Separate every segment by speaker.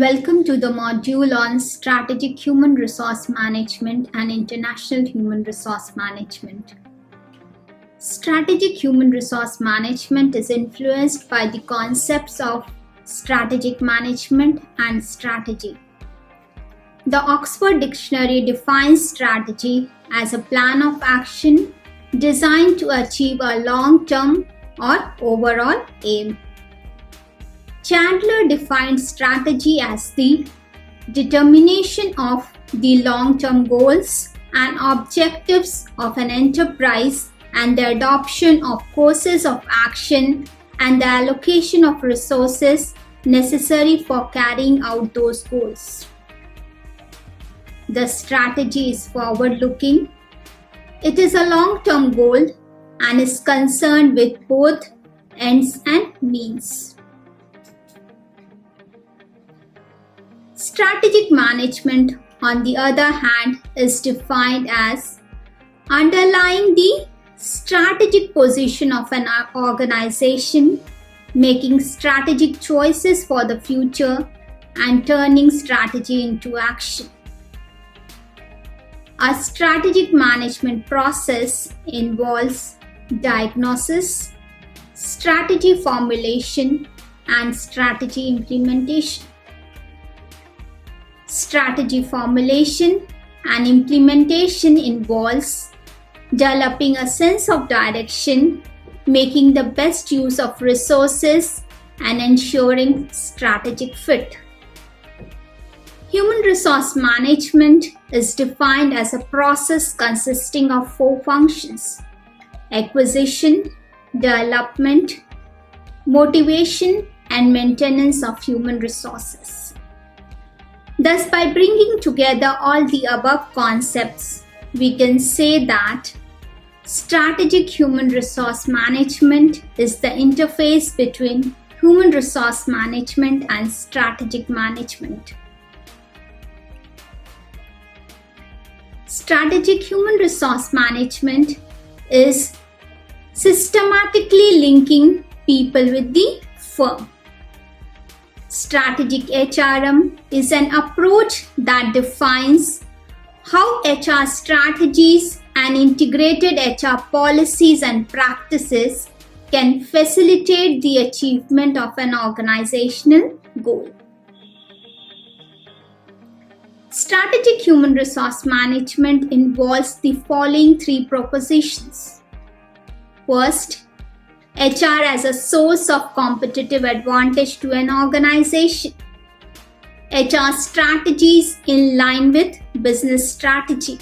Speaker 1: Welcome to the module on Strategic Human Resource Management and International Human Resource Management. Strategic Human Resource Management is influenced by the concepts of strategic management and strategy. The Oxford Dictionary defines strategy as a plan of action designed to achieve a long-term or overall aim. Chandler defined strategy as the determination of the long-term goals and objectives of an enterprise and the adoption of courses of action and the allocation of resources necessary for carrying out those goals. The strategy is forward-looking. It is a long-term goal and is concerned with both ends and means. Strategic management, on the other hand, is defined as underlying the strategic position of an organization, making strategic choices for the future, and turning strategy into action. A strategic management process involves diagnosis, strategy formulation, and strategy implementation. Strategy formulation and implementation involves developing a sense of direction, making the best use of resources, and ensuring strategic fit. Human resource management is defined as a process consisting of 4 functions: acquisition, development, motivation, and maintenance of human resources. Thus, by bringing together all the above concepts, we can say that strategic human resource management is the interface between human resource management and strategic management. Strategic human resource management is systematically linking people with the firm. Strategic HRM is an approach that defines how HR strategies and integrated HR policies and practices can facilitate the achievement of an organizational goal. Strategic human resource management involves the following 3 propositions. First, HR as a source of competitive advantage to an organization. HR strategies in line with business strategy.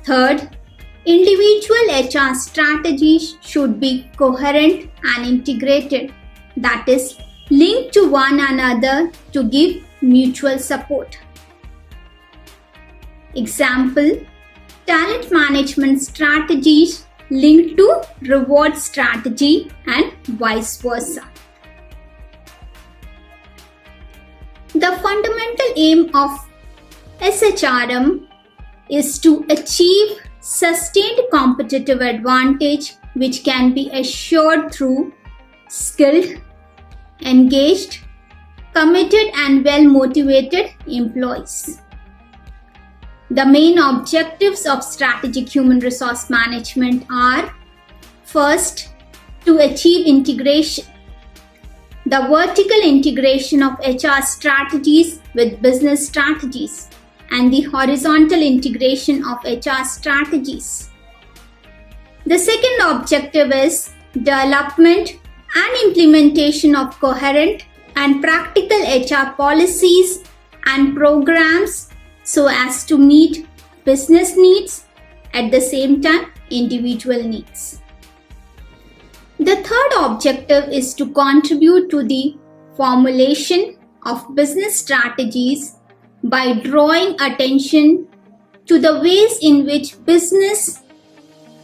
Speaker 1: Third, individual HR strategies should be coherent and integrated, that is, linked to one another to give mutual support. Example, talent management strategies linked to reward strategy and vice versa. The fundamental aim of SHRM is to achieve sustained competitive advantage which can be assured through skilled, engaged, committed and well-motivated employees. The main objectives of strategic human resource management are: first, to achieve integration. The vertical integration of HR strategies with business strategies and the horizontal integration of HR strategies. The second objective is development and implementation of coherent and practical HR policies and programs so as to meet business needs, at the same time individual needs. The third objective is to contribute to the formulation of business strategies by drawing attention to the ways in which business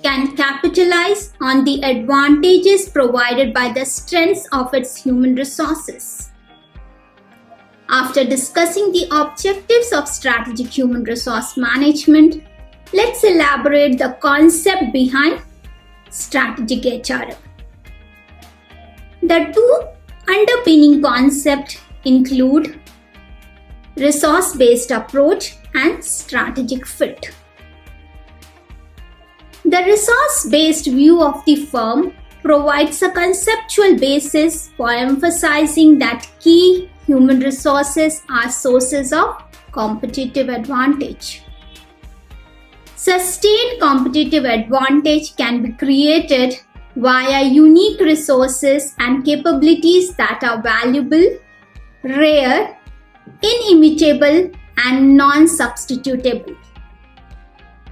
Speaker 1: can capitalize on the advantages provided by the strengths of its human resources. After discussing the objectives of strategic human resource management, let's elaborate the concept behind strategic HRM. The 2 underpinning concepts include resource-based approach, and strategic fit. The resource-based view of the firm provides a conceptual basis for emphasizing that key human resources are sources of competitive advantage. Sustained competitive advantage can be created via unique resources and capabilities that are valuable, rare, inimitable, and non-substitutable.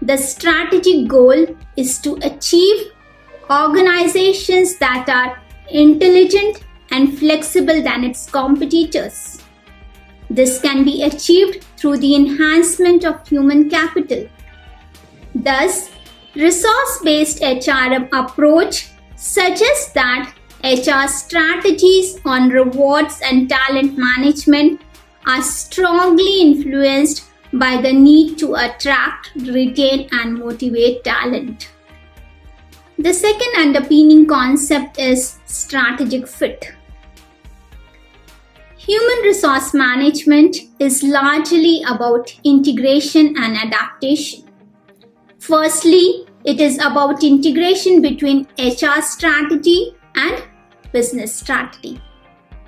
Speaker 1: The strategic goal is to achieve organizations that are intelligent and flexible than its competitors. This can be achieved through the enhancement of human capital. Thus, resource-based HRM approach suggests that HR strategies on rewards and talent management are strongly influenced by the need to attract, retain, and motivate talent. The second underpinning concept is strategic fit. Human resource management is largely about integration and adaptation. Firstly, it is about integration between HR strategy and business strategy.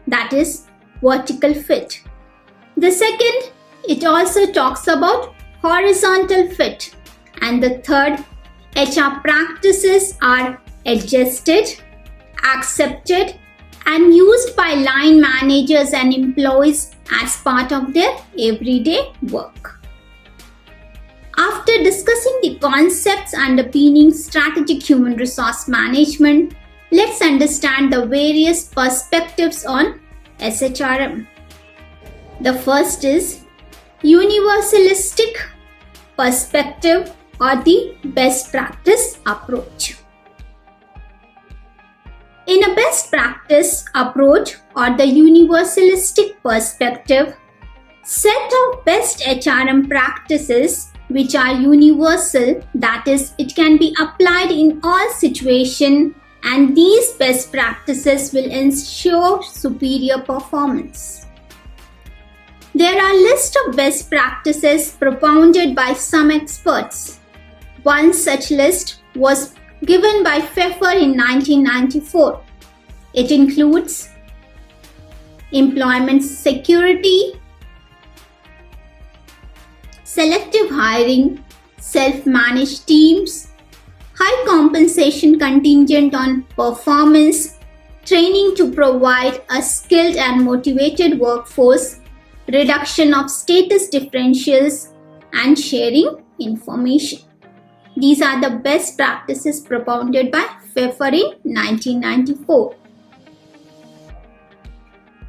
Speaker 1: That is vertical fit. The second, it also talks about horizontal fit. And the third, HR practices are adjusted, accepted, and used by line managers and employees as part of their everyday work. After discussing the concepts underpinning strategic human resource management, let's understand the various perspectives on SHRM. The first is universalistic perspective or the best practice approach. In a best practice approach or the universalistic perspective, set of best HRM practices which are universal, that is, it can be applied in all situations, and these best practices will ensure superior performance. There are lists of best practices propounded by some experts. One such list was given by Pfeffer in 1994. It includes employment security, selective hiring, self-managed teams, high compensation contingent on performance, training to provide a skilled and motivated workforce, reduction of status differentials, and sharing information. These are the best practices propounded by Pfeffer in 1994.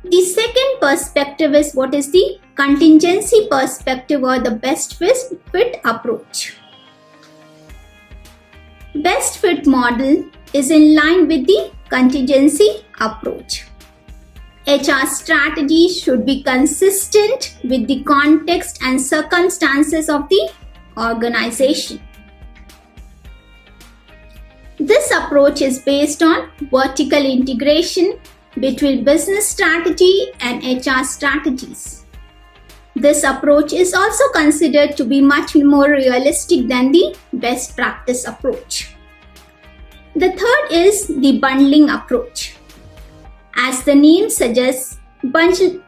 Speaker 1: The second perspective is what is the contingency perspective or the best fit approach. Best fit model is in line with the contingency approach. HR strategies should be consistent with the context and circumstances of the organization. This approach is based on vertical integration between business strategy and HR strategies. This approach is also considered to be much more realistic than the best practice approach. The third is the bundling approach. As the name suggests, bundling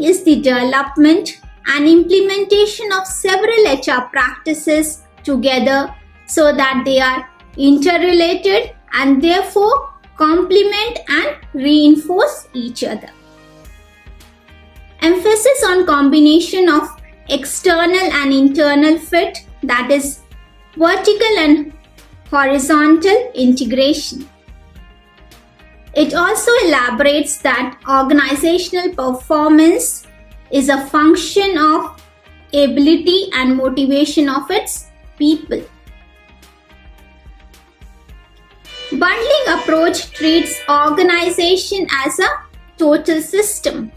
Speaker 1: is the development and implementation of several HR practices together so that they are interrelated and therefore complement and reinforce each other. Emphasis on combination of external and internal fit, that is vertical and horizontal integration. It also elaborates that organizational performance is a function of ability and motivation of its people. Bundling approach treats organization as a total system,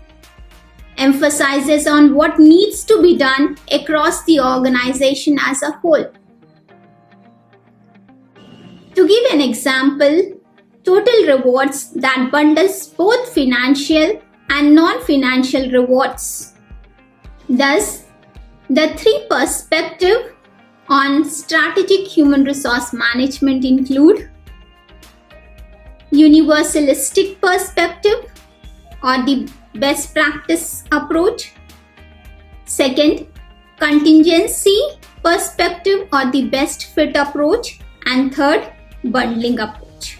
Speaker 1: emphasizes on what needs to be done across the organization as a whole. To give an example, total rewards that bundles both financial and non-financial rewards. Thus, the three perspectives on strategic human resource management include universalistic perspective or the best practice approach. Second, contingency perspective or the best fit approach. And third, bundling approach.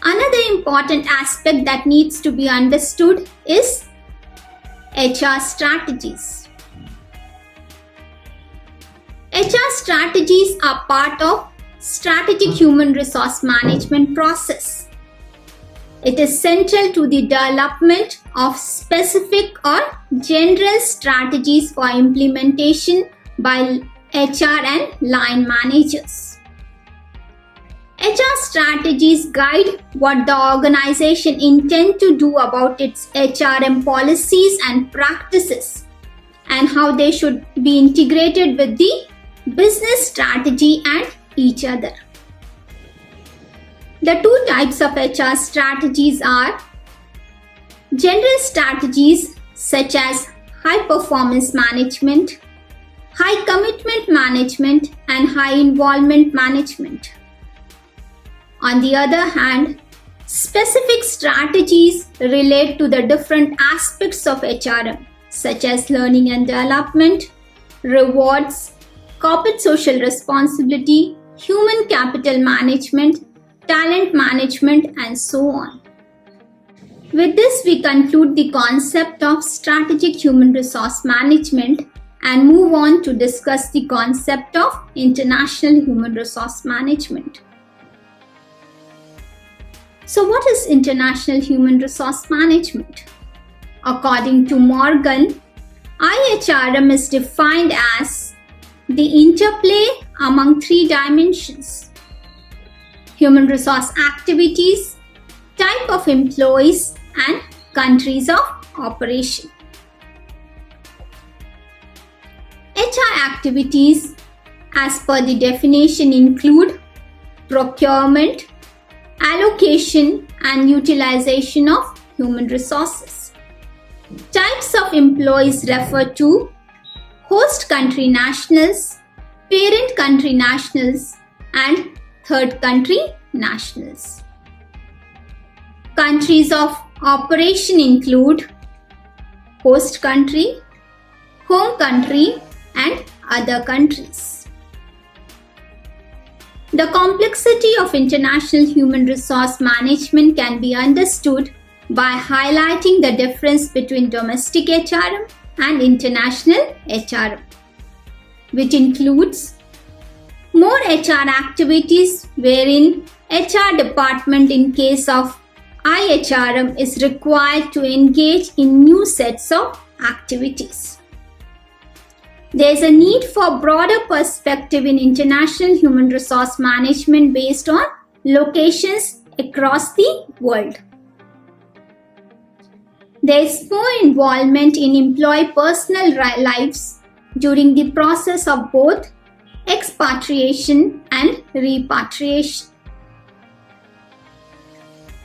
Speaker 1: Another important aspect that needs to be understood is HR strategies. HR strategies are part of strategic human resource management process. It is central to the development of specific or general strategies for implementation by HR and line managers. HR strategies guide what the organization intends to do about its HRM policies and practices and how they should be integrated with the business strategy and each other. The two types of HR strategies are general strategies such as high performance management, high commitment management, and high involvement management. On the other hand, specific strategies relate to the different aspects of HRM such as learning and development, rewards, corporate social responsibility, human capital management, talent management, and so on. With this, we conclude the concept of strategic human resource management and move on to discuss the concept of international human resource management. So, what is international human resource management? According to Morgan, IHRM is defined as the interplay among three dimensions: human resource activities, type of employees, and countries of operation. HR activities, as per the definition, include procurement, allocation, and utilization of human resources. Types of employees refer to host country nationals, parent country nationals, and third country nationals. Countries of operation include host country, home country, and other countries. The complexity of international human resource management can be understood by highlighting the difference between domestic HRM and international HRM, which includes more HR activities wherein HR department in case of IHRM is required to engage in new sets of activities. There is a need for broader perspective in international human resource management based on locations across the world. There is more involvement in employee personal lives during the process of both expatriation and repatriation.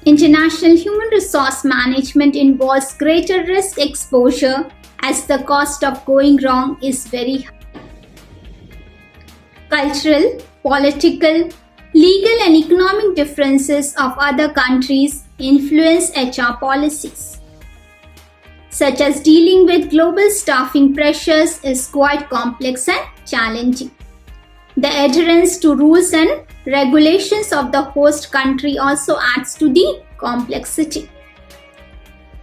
Speaker 1: International human resource management involves greater risk exposure as the cost of going wrong is very high. Cultural, political, legal, and economic differences of other countries influence HR policies, such as dealing with global staffing pressures is quite complex and challenging. The adherence to rules and regulations of the host country also adds to the complexity.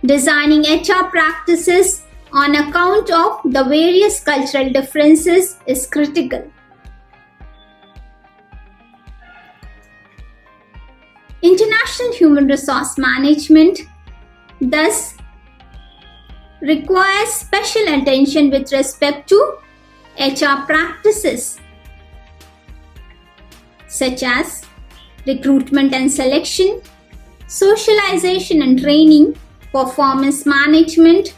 Speaker 1: Designing HR practices on account of the various cultural differences is critical. International human resource management thus requires special attention with respect to HR practices such as recruitment and selection, socialization and training, performance management,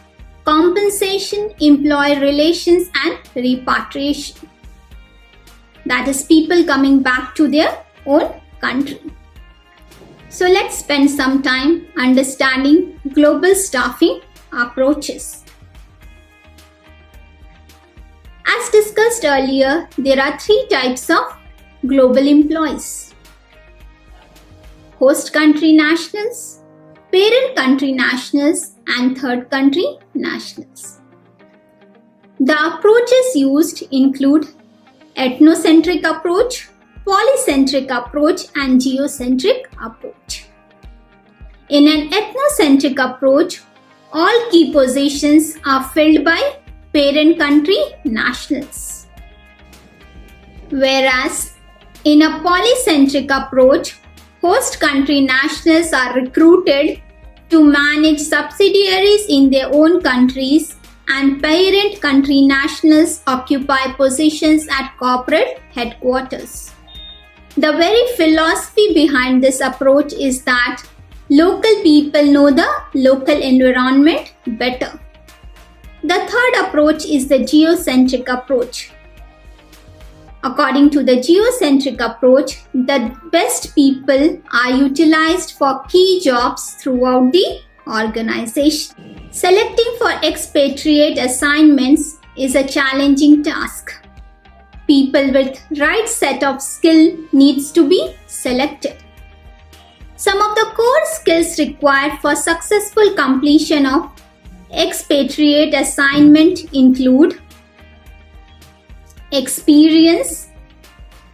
Speaker 1: compensation, employee relations, and repatriation. That is, people coming back to their own country. So let's spend some time understanding global staffing approaches. discussed earlier, there are three types of global employees: host country nationals, parent country nationals, and third country nationals. The approaches used include ethnocentric approach, polycentric approach, and geocentric approach. In an ethnocentric approach, all key positions are filled by parent country nationals. Whereas in a polycentric approach, host country nationals are recruited to manage subsidiaries in their own countries, and parent country nationals occupy positions at corporate headquarters. The very philosophy behind this approach is that local people know the local environment better. The third approach is the geocentric approach. According to the geocentric approach, the best people are utilized for key jobs throughout the organization. Selecting for expatriate assignments is a challenging task. People with right set of skill needs to be selected. Some of the core skills required for successful completion of expatriate assignment include experience,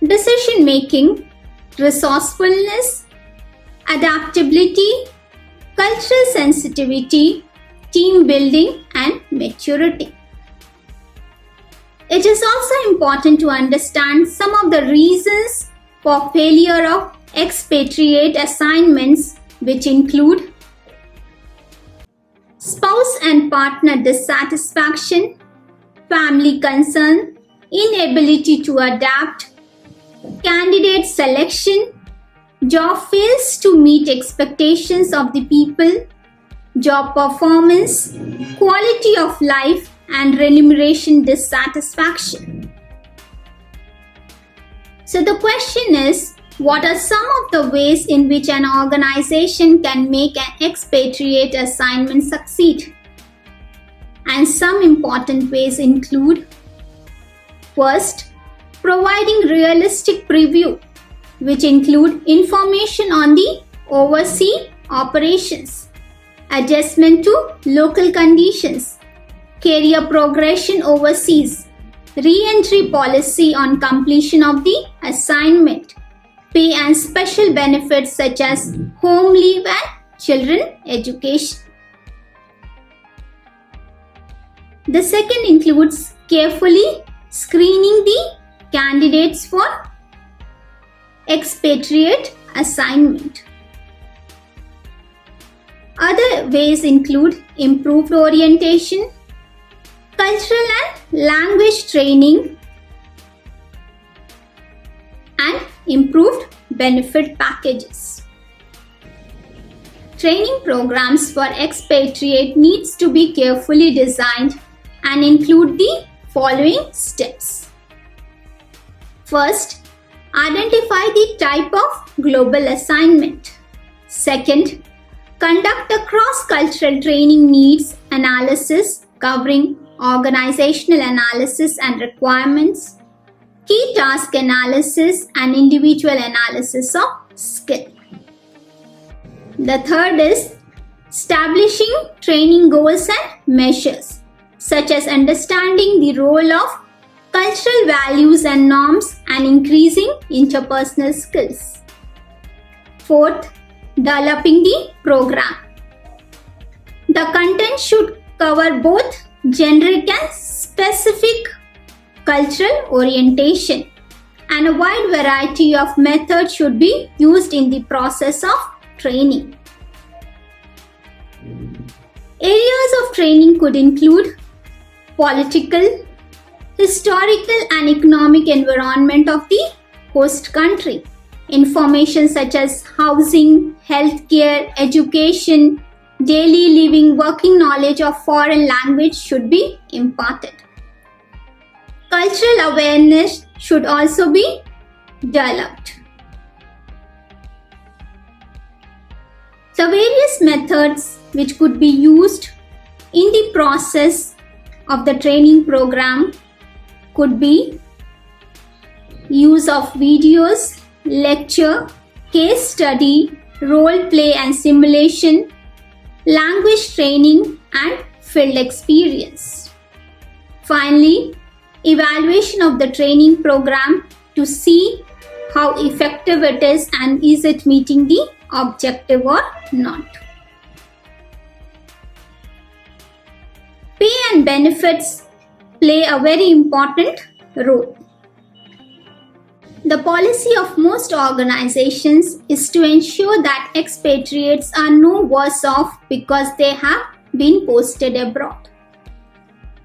Speaker 1: decision making, resourcefulness, adaptability, cultural sensitivity, team building, and maturity. It is also important to understand some of the reasons for failure of expatriate assignments, which include spouse and partner dissatisfaction, family concern, inability to adapt, candidate selection, job fails to meet expectations of the people, job performance, quality of life, and remuneration dissatisfaction. So the question is, what are some of the ways in which an organization can make an expatriate assignment succeed? And some important ways include: first, providing realistic preview, which include information on the overseas operations, adjustment to local conditions, career progression overseas, re-entry policy on completion of the assignment, pay and special benefits such as home leave and children education. The second includes carefully screening the candidates for expatriate assignment. Other ways include improved orientation, cultural and language training, and improved benefit packages. Training programs for expatriate needs to be carefully designed and include the following steps. First, identify the type of global assignment. Second, conduct a cross-cultural training needs analysis covering organizational analysis and requirements, key task analysis, and individual analysis of skill. The third is establishing training goals and measures, such as understanding the role of cultural values and norms and increasing interpersonal skills. Fourth, developing the program. The content should cover both generic and specific cultural orientation, and a wide variety of methods should be used in the process of training. Areas of training could include political, historical, and economic environment of the host country. Information such as housing, healthcare, education, daily living, working knowledge of foreign language should be imparted. Cultural awareness should also be developed. The various methods which could be used in the process of the training program could be use of videos, lecture, case study, role play and simulation, language training and field experience. Finally, evaluation of the training program to see how effective it is and is it meeting the objective or not. Pay and benefits play a very important role. The policy of most organizations is to ensure that expatriates are no worse off because they have been posted abroad.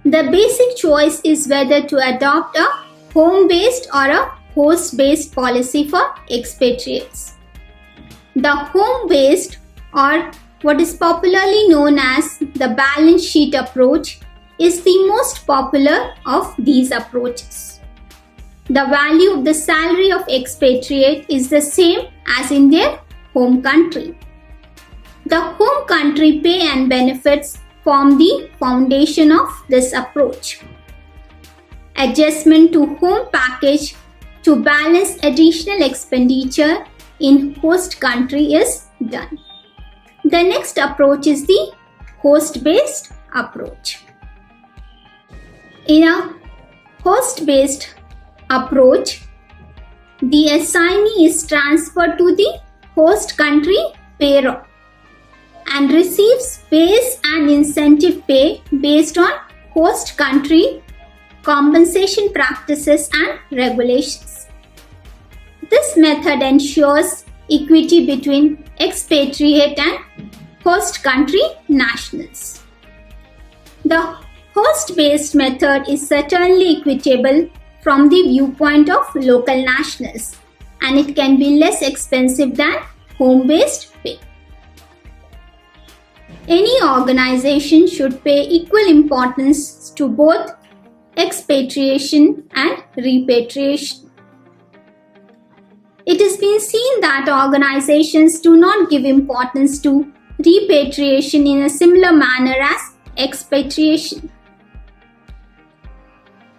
Speaker 1: The basic choice is whether to adopt a home-based or a host-based policy for expatriates. The home-based, or what is popularly known as the balance sheet approach, is the most popular of these approaches. The value of the salary of expatriate is the same as in their home country. The home country pay and benefits form the foundation of this approach. Adjustment to home package to balance additional expenditure in host country is done. The next approach is the host-based approach. In a host-based approach, the assignee is transferred to the host country payroll and receives base and incentive pay based on host country compensation practices and regulations. This method ensures equity between expatriate and host country nationals. The host-based method is certainly equitable from the viewpoint of local nationals, and it can be less expensive than home-based pay. Any organization should pay equal importance to both expatriation and repatriation. It has been seen that organizations do not give importance to repatriation in a similar manner as expatriation.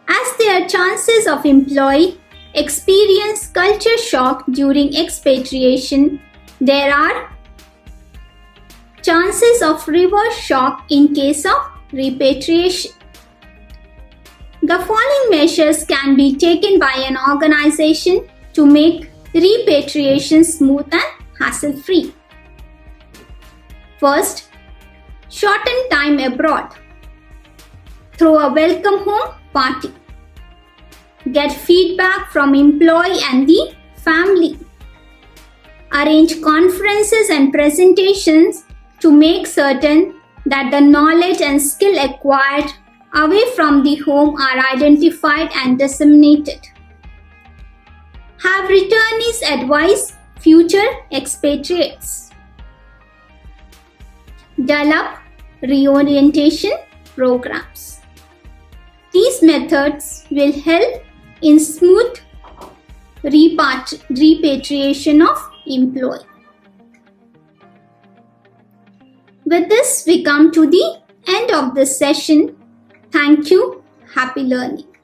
Speaker 1: As their chances of employee experience culture shock during expatriation, there are chances of reverse shock in case of repatriation. The following measures can be taken by an organization to make repatriation smooth and hassle-free. First, shorten time abroad. Throw a welcome home party. Get feedback from employee and the family. Arrange conferences and presentations to make certain that the knowledge and skill acquired away from the home are identified and disseminated. Have returnees advise future expatriates. Develop reorientation programs. These methods will help in smooth repatriation of employee. With this, we come to the end of this session. Thank you. Happy learning.